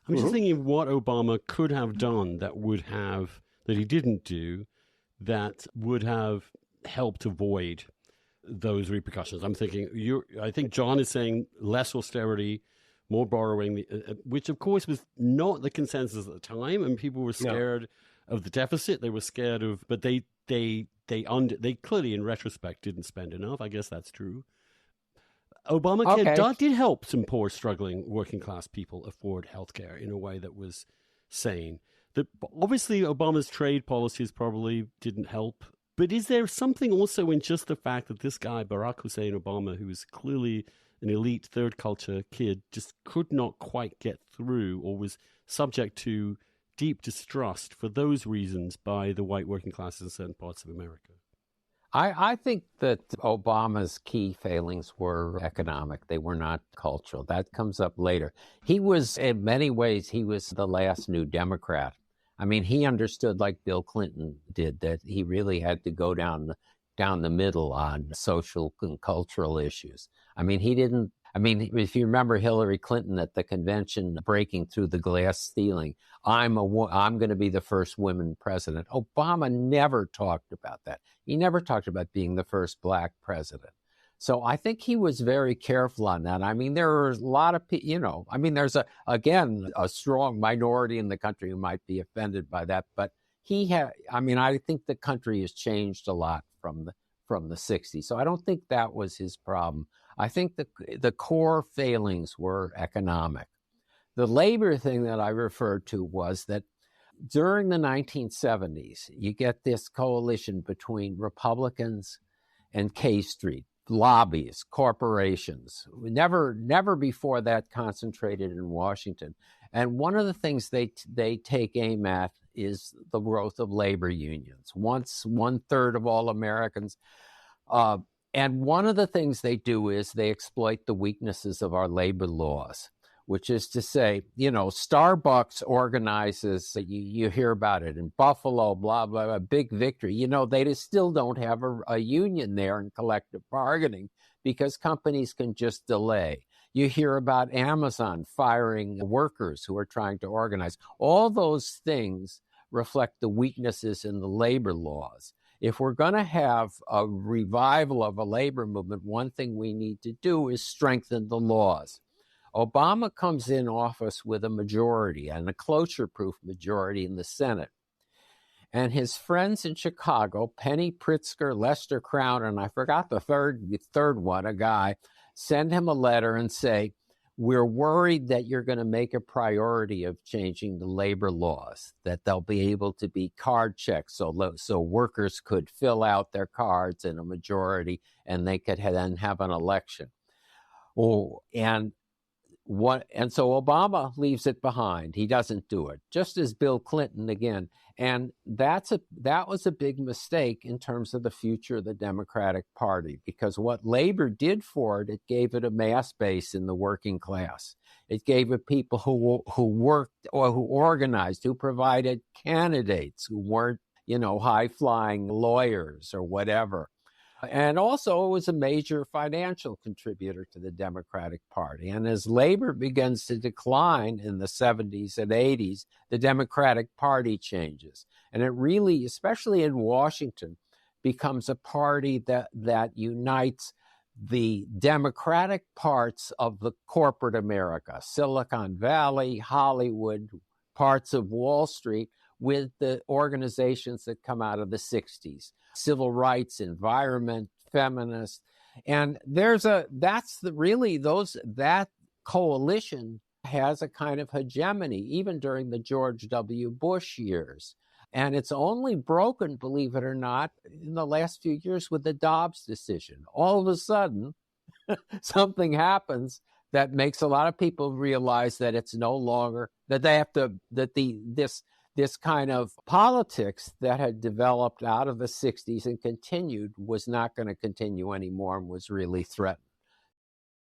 I'm just thinking what Obama could have done that he didn't do, that would have helped avoid those repercussions. I'm thinking I think John is saying less austerity, more borrowing, which of course was not the consensus at the time, and people were scared of the deficit. They were scared of, but they clearly, in retrospect, didn't spend enough. I guess that's true. Obamacare did help some poor, struggling, working class people afford health care in a way that was sane. Obviously, Obama's trade policies probably didn't help. But is there something also in just the fact that this guy, Barack Hussein Obama, who was clearly an elite third culture kid, just could not quite get through, or was subject to deep distrust for those reasons by the white working classes in certain parts of America? I think that Obama's key failings were economic. They were not cultural. That comes up later. He was, in many ways, he was the last New Democrat. I mean, he understood, like Bill Clinton did, that he really had to go down the middle on social and cultural issues. If you remember Hillary Clinton at the convention breaking through the glass ceiling, I'm going to be the first woman president. Obama never talked about that. He never talked about being the first black president. So I think he was very careful on that. I mean, there are a lot of people, there's a strong minority in the country who might be offended by that. But I think the country has changed a lot from the 60s. So I don't think that was his problem. I think the core failings were economic. The labor thing that I referred to was that during the 1970s, you get this coalition between Republicans and K Street, lobbyists, corporations, never before that concentrated in Washington. And one of the things they take aim at is the growth of labor unions. Once 1/3 of all Americans. And one of the things they do is they exploit the weaknesses of our labor laws, which is to say, Starbucks organizes, you hear about it in Buffalo, blah, blah, blah, big victory. They still don't have a union there in collective bargaining because companies can just delay. You hear about Amazon firing workers who are trying to organize. All those things reflect the weaknesses in the labor laws. If we're going to have a revival of a labor movement, one thing we need to do is strengthen the laws. Obama comes in office with a majority, and a cloture-proof majority in the Senate. And his friends in Chicago, Penny Pritzker, Lester Crown, and I forgot the third one, a guy, send him a letter and say, we're worried that you're going to make a priority of changing the labor laws, that they'll be able to be card checks so workers could fill out their cards in a majority and they could then have an election. And so Obama leaves it behind. He doesn't do it, just as Bill Clinton again. And that was a big mistake in terms of the future of the Democratic Party, because what labor did for it, it gave it a mass base in the working class. It gave it people who worked or who organized, who provided candidates who weren't, high-flying lawyers or whatever. And also, it was a major financial contributor to the Democratic Party. And as labor begins to decline in the 70s and 80s, the Democratic Party changes. And it really, especially in Washington, becomes a party that unites the Democratic parts of the corporate America, Silicon Valley, Hollywood, parts of Wall Street, with the organizations that come out of the 60s. Civil rights, environment, feminists. And that coalition has a kind of hegemony, even during the George W. Bush years. And it's only broken, believe it or not, in the last few years with the Dobbs decision. All of a sudden, something happens that makes a lot of people realize that it's no longer, that they have to, that this kind of politics that had developed out of the 60s and continued was not going to continue anymore and was really threatened.